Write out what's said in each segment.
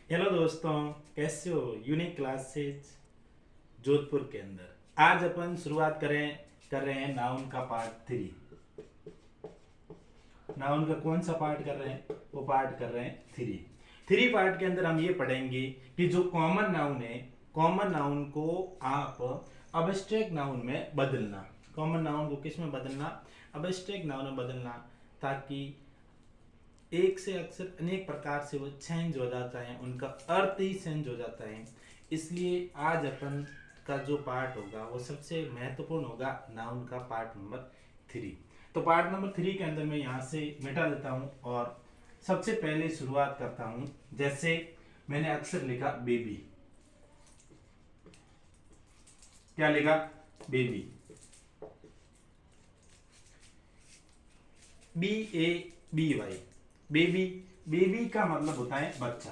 Hello दोस्तों, कैसे हो? यूनिक क्लासेज जोधपुर के अंदर आज अपन शुरुआत कर रहे हैं नाउन का पार्ट 3। नाउन का कौन सा पार्ट कर रहे हैं? वो पार्ट कर रहे हैं 3 पार्ट के अंदर हम ये पढ़ेंगे कि जो कॉमन नाउन है, कॉमन नाउन को आप अब्स्ट्रैक्ट नाउन में बदलना। कॉमन नाउन को किस में बदलना? अब्स्ट्रैक्ट नाउन में बदलना, ताकि एक से अक्सर अनेक प्रकार से वो चेंज हो जाता है, उनका अर्थ ही चेंज हो जाता है। इसलिए आज अपन का जो पार्ट होगा वो सबसे महत्वपूर्ण होगा, नाउन का पार्ट नंबर 3। तो पार्ट नंबर 3 के अंदर मैं यहाँ से मिटा देता हूँ और सबसे पहले शुरुआत करता हूँ। जैसे मैंने अक्सर लिखा बेबी, क्या लिखा? Baby, BABY, baby. बेबी का मतलब होता है बच्चा।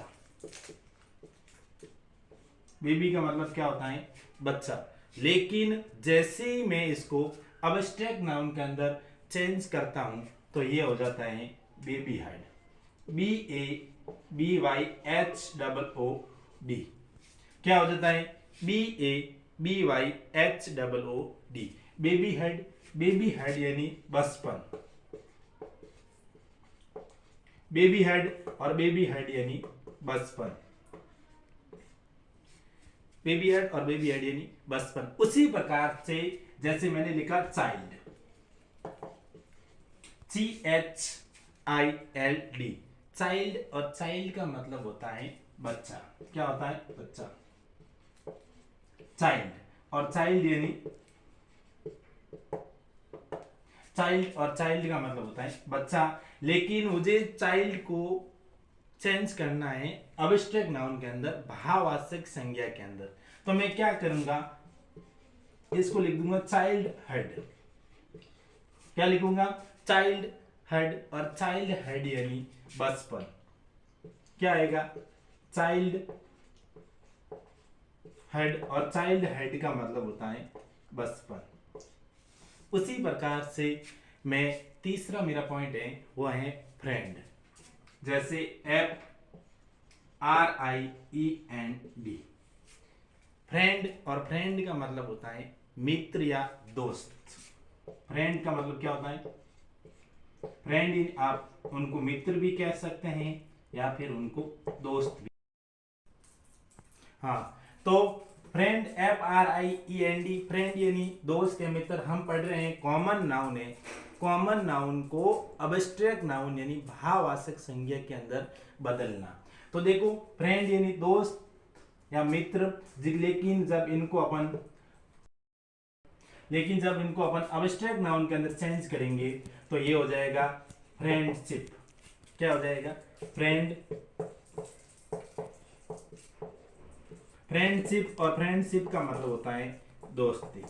बेबी का मतलब क्या होता है? बच्चा। लेकिन जैसे ही मैं इसको अब्स्ट्रैक्ट नाउन के अंदर चेंज करता हूं तो ये हो जाता है बेबी हेड। BABYHOOD। क्या हो जाता है? BABYHOOD, baby head. Baby head यानी बचपन। बेबी हेड और बेबी हेड यानी बचपन। बेबी हेड और बेबी हेड यानी बचपन। उसी प्रकार से जैसे मैंने लिखा चाइल्ड, CHILD, चाइल्ड। और चाइल्ड का मतलब होता है बच्चा। क्या होता है? बच्चा, चाइल्ड। और चाइल्ड यानी चाइल्ड, और चाइल्ड का मतलब होता है बच्चा। लेकिन मुझे चाइल्ड को चेंज करना है अब्स्ट्रैक्ट नाउन के अंदर, भाववाचक संज्ञा के अंदर। तो मैं क्या करूंगा? इसको लिख दूंगा चाइल्ड हेड। क्या लिखूंगा? Child head. और चाइल्ड हेड यानी बचपन। क्या आएगा? Child head. और चाइल्ड हेड का मतलब होता है बचपन। उसी प्रकार से मैं तीसरा मेरा पॉइंट है वो है फ्रेंड। जैसे FRIEND, फ्रेंड। और फ्रेंड का मतलब होता है मित्र या दोस्त। फ्रेंड का मतलब क्या होता है? फ्रेंड, आप उनको मित्र भी कह सकते हैं या फिर उनको दोस्त भी। हाँ, तो फ्रेंड, FRIEND, फ्रेंड यानी दोस्त या मित्र। हम पढ़ रहे हैं कॉमन नाउन है। कॉमन नाउन को अब्स्ट्रैक्ट नाउन यानी भाववाचक संज्ञा के अंदर बदलना। तो देखो, फ्रेंड यानी दोस्त या मित्र, लेकिन जब इनको अपन अब्स्ट्रैक्ट नाउन के अंदर चेंज करेंगे तो ये हो जाएगा फ्रेंडशिप। क्या हो जाएगा? फ्रेंडशिप। और फ्रेंडशिप का मतलब होता है दोस्ती।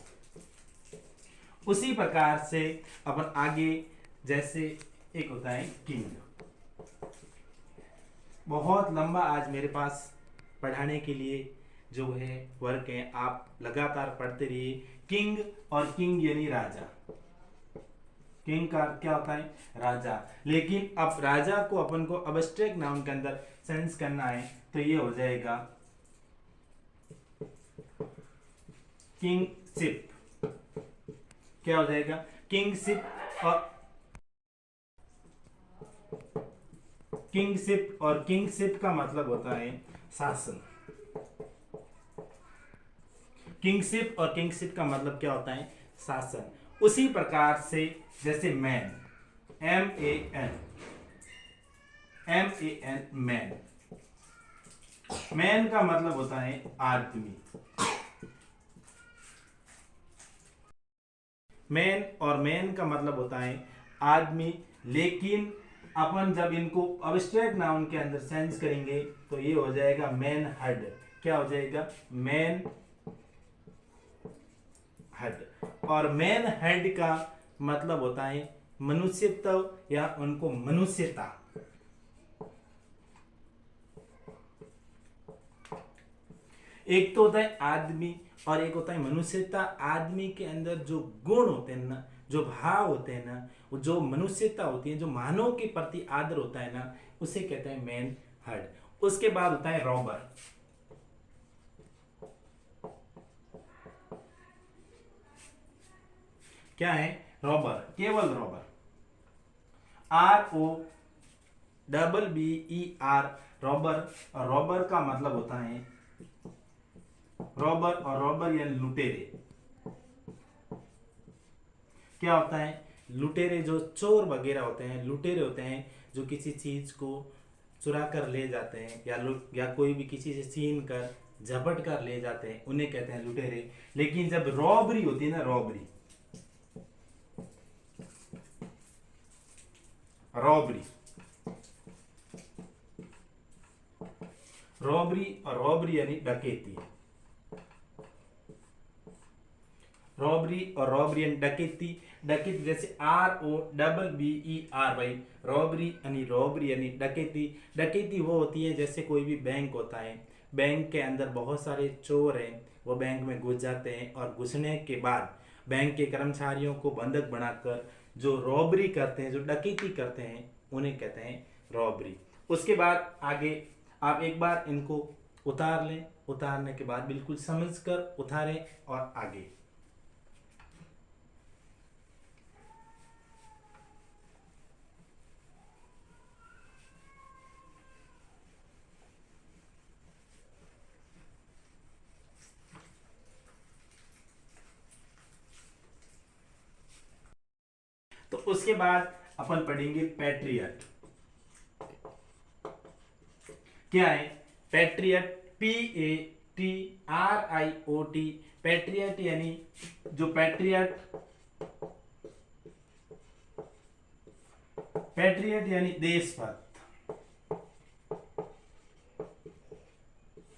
उसी प्रकार से अपन आगे, जैसे एक होता है किंग। बहुत लंबा आज मेरे पास पढ़ाने के लिए जो है वर्क है, आप लगातार पढ़ते रहिए। किंग, और किंग यानी राजा। किंग का क्या होता है? राजा। लेकिन अब राजा को अपन को अब्स्ट्रैक्ट नाउन के अंदर सेंस करना है तो ये हो जाएगा किंगशिप। क्या हो जाएगा? किंगशिप। और किंगशिप का मतलब होता है शासन। किंगशिप और किंगशिप का मतलब क्या होता है? शासन। उसी प्रकार से जैसे मैन, MAN, मैन। मैन का मतलब होता है आदमी। मैन, और मैन का मतलब होता है आदमी। लेकिन अपन जब इनको अब्स्ट्रैक्ट नाउन के अंदर सेंस करेंगे तो ये हो जाएगा मैन हेड। क्या हो जाएगा? Man head. और मैन हेड का मतलब होता है मनुष्यत्व या उनको मनुष्यता। एक तो होता है आदमी और एक होता है मनुष्यता। आदमी के अंदर जो गुण होते हैं ना, जो भाव होते हैं ना, जो मनुष्यता होती है, जो मानव के प्रति आदर होता है ना, उसे कहते हैं मैन हर्ड। उसके बाद होता है रॉबर। क्या है? रॉबर, केवल रॉबर। ROBBER, robber. और रॉबर का मतलब होता है रॉबर, और रॉबर यानी लुटेरे। क्या होता है? लुटेरे जो चोर वगैरह होते हैं, लुटेरे होते हैं जो किसी चीज को चुरा कर ले जाते हैं, या कोई भी किसी से छीन कर झपट कर ले जाते हैं, उन्हें कहते हैं लुटेरे। लेकिन जब रॉबरी होती है ना, रॉबरी रॉबरी रॉबरी और रॉबरी यानी डकैती। रॉबरी और रॉबरी यानी डकैती। डकैती जैसे ROBBERY, रॉबरी यानी डकैती। डकैती वो होती है जैसे कोई भी बैंक होता है, बैंक के अंदर बहुत सारे चोर हैं, वो बैंक में घुस जाते हैं और घुसने के बाद बैंक के कर्मचारियों को बंधक बनाकर जो रॉबरी करते हैं, जो डकैती करते हैं, उन्हें कहते हैं रॉबरी। उसके बाद आगे आप एक बार इनको उतार लें, उतारने के बाद बिल्कुल समझकर उतारें और आगे। तो उसके बाद अपन पढ़ेंगे पैट्रियट। क्या है पैट्रियट? PATRIOT, पैट्रियट यानी जो पैट्रियट यानी देशभक्त।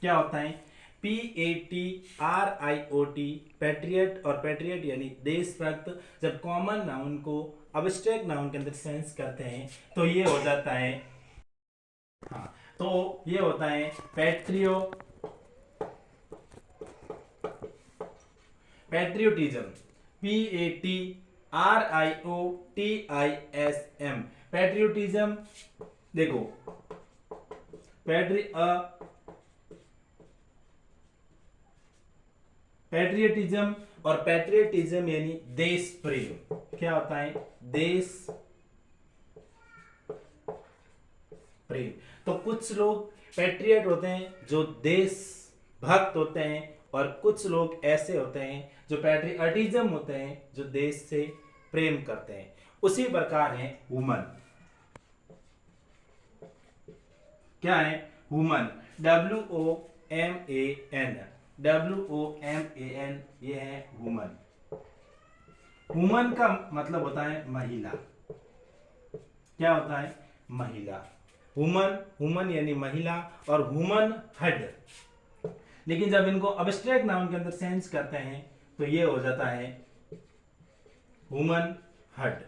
क्या होता है? PATRIOT, patriot. और पैट्रियट यानी देशभक्त जब कॉमन नाउन को अब्स्ट्रैक्ट नाउन के अंदर सेंस करते हैं तो ये हो जाता है, हाँ, तो ये होता है पैट्रियोटिज्म। PATRIOTISM, patriotism. देखो पैट्रियटिज्म और पैट्रियटिज्म यानी देश प्रेम। क्या होता है? देश प्रेम। तो कुछ लोग पैट्रियट होते हैं जो देश भक्त होते हैं, और कुछ लोग ऐसे होते हैं जो पैट्रियटिज्म होते हैं जो देश से प्रेम करते हैं। उसी प्रकार है वुमन। क्या है? वुमन, WOMAN, ये है वुमन। वुमन का मतलब होता है महिला। क्या होता है? महिला। वुमन यानी महिला, और वुमन हड। लेकिन जब इनको अब्स्ट्रैक्ट नाउन के अंदर सेंस करते हैं तो ये हो जाता है वुमन हड।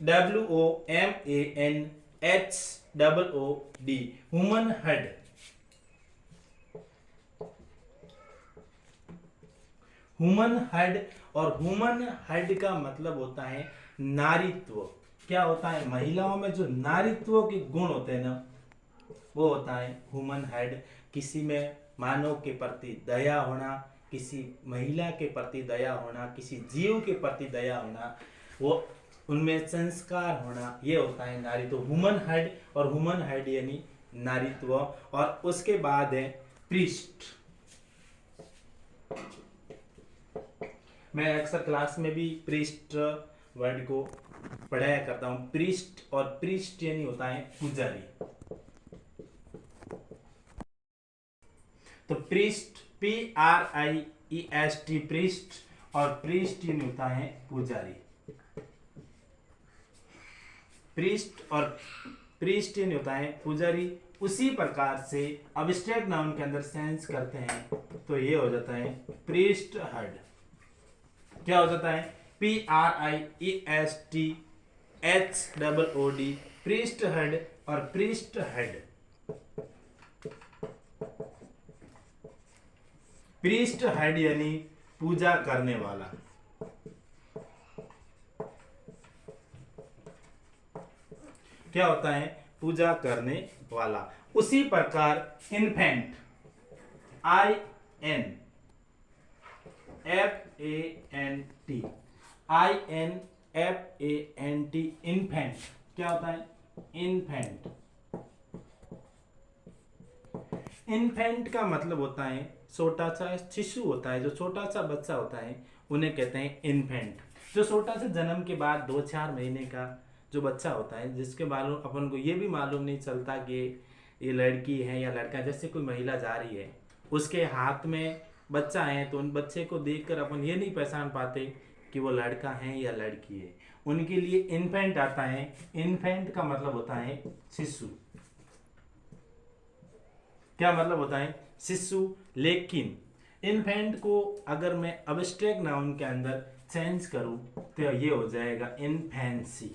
WOMANHOOD, वुमन हड। वुमन हड, और वुमन हड का मतलब होता है नारीत्व। क्या होता है? महिलाओं में जो नारीत्व के गुण होते हैं ना, वो होता है वुमन हेड। किसी में मानव के प्रति दया होना, किसी महिला के प्रति दया होना, किसी जीव के प्रति दया होना, वो उनमें संस्कार होना, ये होता है नारीत्व। वुमन हेड, और वुमन हेड यानी नारीत्व। और उसके बाद है प्रीस्ट। मैं अक्सर क्लास में भी प्रीस्ट वर्ड को पढ़ाया करता हूं। प्रीस्ट, और प्रीस्ट यानी होता है पुजारी। तो प्रीस्ट, PRIEST, प्रीस्ट, और प्रीस्ट यानी होता है पुजारी। प्रीस्ट और प्रीस्ट यानी होता है पुजारी। उसी प्रकार से अब्स्ट्रैक्ट नाउन के अंदर सेंस करते हैं तो ये हो जाता है प्रीस्ट हड। क्या हो जाता है? PRIESTHOOD, प्रीस्ट हड और प्रीस्ट हेड। प्रीस्ट हेड यानी पूजा करने वाला। क्या होता है? पूजा करने वाला। उसी प्रकार इन्फेंट, INFANT, INFANT, इन्फेंट क्या होता है? इन्फेंट। इन्फेंट का मतलब होता है छोटा सा शिशु होता है, जो छोटा सा बच्चा होता है उन्हें कहते हैं इन्फेंट। जो छोटा सा जन्म के बाद 2-4 महीने का जो बच्चा होता है, जिसके मालूम अपन को ये भी मालूम नहीं चलता कि ये लड़की है या लड़का, जैसे कोई महिला जा रही है उसके हाथ में बच्चा है तो उन बच्चे को देखकर अपन ये नहीं पहचान पाते कि वो लड़का है या लड़की है, उनके लिए इन्फेंट आता है। इन्फेंट का मतलब होता है शिशु। क्या मतलब होता है? शिशु। लेकिन इन्फेंट को अगर मैं अब्स्ट्रैक्ट नाउन के अंदर चेंज करूं तो ये हो जाएगा इन्फेंसी।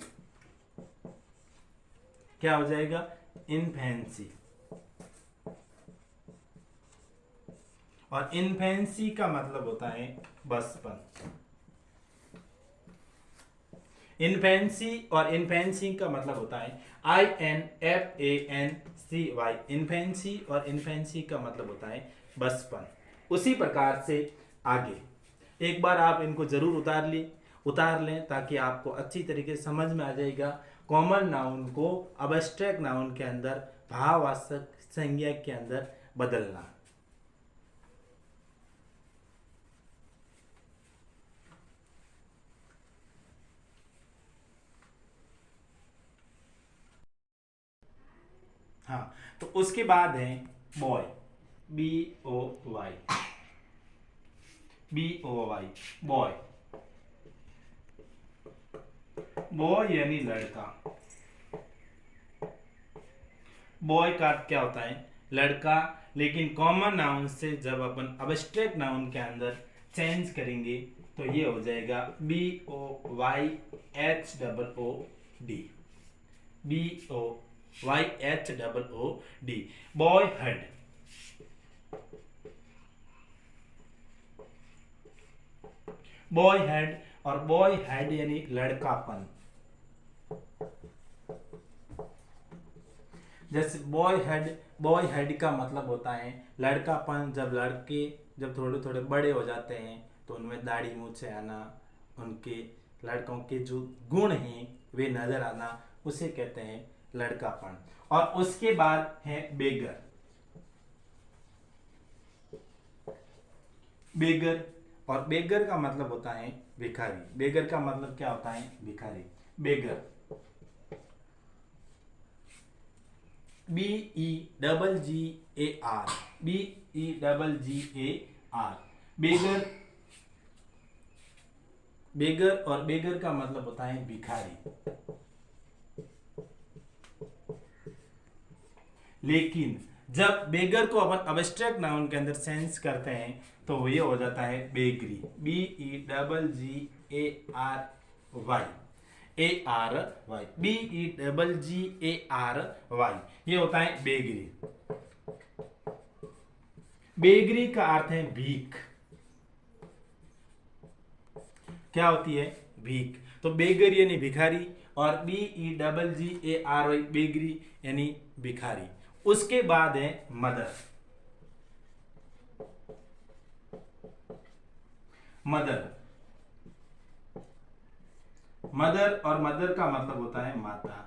क्या हो जाएगा? इन्फेंसी। और इन्फेंसी का मतलब होता है बचपन। इन्फेंसी और इन्फेंसी का मतलब होता है INFANCY। इन्फेंसी और इन्फेंसी का मतलब होता है बचपन। उसी प्रकार से आगे एक बार आप इनको जरूर उतार लें ताकि आपको अच्छी तरीके से समझ में आ जाएगा कॉमन नाउन को अब्स्ट्रैक्ट नाउन के अंदर भाववाचक संज्ञा के अंदर बदलना। हाँ, तो उसके बाद है बॉय, BOY, बॉय। बॉय यानी लड़का। बॉय का क्या होता है? लड़का। लेकिन कॉमन नाउन से जब अपन अब्स्ट्रैक्ट नाउन के अंदर चेंज करेंगे तो ये हो जाएगा BOYHOOD, BOYHOOD, बॉयहड। बॉयहड और बॉयहड यानी लड़कापन। जैसे बॉयहड का मतलब होता है लड़कापन। जब लड़के जब थोड़े थोड़े बड़े हो जाते हैं तो उनमें दाढ़ी मूछें आना, उनके लड़कों के जो गुण हैं वे नजर आना, उसे कहते हैं लड़कापन। और उसके बाद है बेगर। बेगर और बेगर का मतलब होता है भिखारी। बेगर का मतलब क्या होता है? भिखारी। बेगर, BEGGAR, BEGGAR, बेगर। बेगर और बेगर का मतलब होता है भिखारी। लेकिन जब बेगर को अपन अब्स्ट्रैक्ट नाउन के अंदर सेंस करते हैं तो ये हो जाता है बेगरी, BEGGARY, ये होता है बेगरी। बेगरी का अर्थ है भीख। क्या होती है? भीख। तो बेगर यानी भिखारी और BEGGARY, बेगरी यानी भिखारी। उसके बाद है मदर। मदर और मदर का मतलब होता है माता।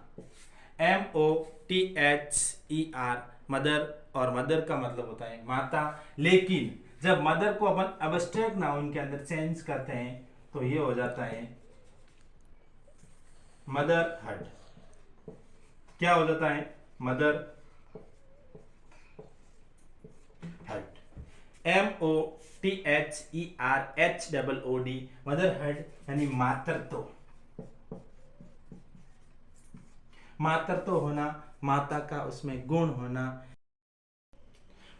MOTHER, mother. और मदर का मतलब होता है माता। लेकिन जब मदर को अपन अब्स्ट्रैक्ट नाउन के अंदर चेंज करते हैं तो ये हो जाता है मदरहड। क्या हो जाता है? मदर हड, MOTHERHOOD, मदरहड यानी मातृत्व। मातृत्व होना, माता का उसमें गुण होना,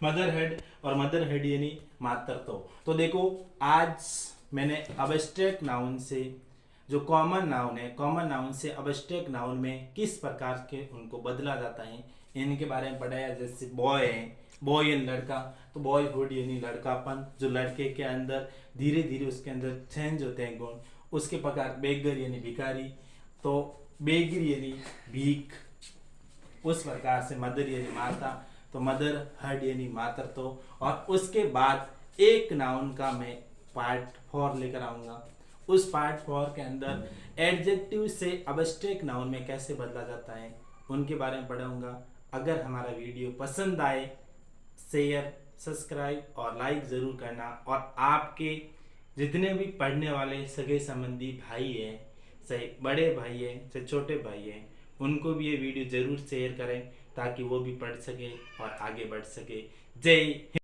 मदरहेड और मदरहेड यानी मातृत्व। तो देखो आज मैंने अब्स्ट्रैक्ट नाउन से जो कॉमन नाउन है, कॉमन नाउन से अब्स्ट्रैक्ट नाउन में किस प्रकार के उनको बदला जाता है इनके बारे में पढ़ाया। जैसे बॉय है, बॉय यानी लड़का, तो बॉयहुड यानी लड़कापन, जो लड़के के अंदर धीरे धीरे उसके अंदर चेंज होते हैं गुण। उसके प्रकार बेगर यानी भिखारी, तो बेगर यानी भीख, उस प्रकार से मदर यानी माता, तो मदर, हर्ड यानी मातृत्व। और उसके बाद एक नाउन का मैं पार्ट 4 लेकर आऊंगा। उस पार्ट 4 के अंदर एडजेक्टिव से अब्स्ट्रैक्ट नाउन में कैसे बदला जाता है उनके बारे में पढ़ाऊंगा। अगर हमारा वीडियो पसंद आए, शेयर, सब्सक्राइब और लाइक ज़रूर करना। और आपके जितने भी पढ़ने वाले सगे संबंधी भाई हैं, चाहे बड़े भाई हैं चाहे छोटे भाई हैं, उनको भी ये वीडियो ज़रूर शेयर करें ताकि वो भी पढ़ सके और आगे बढ़ सके। जय हिंद।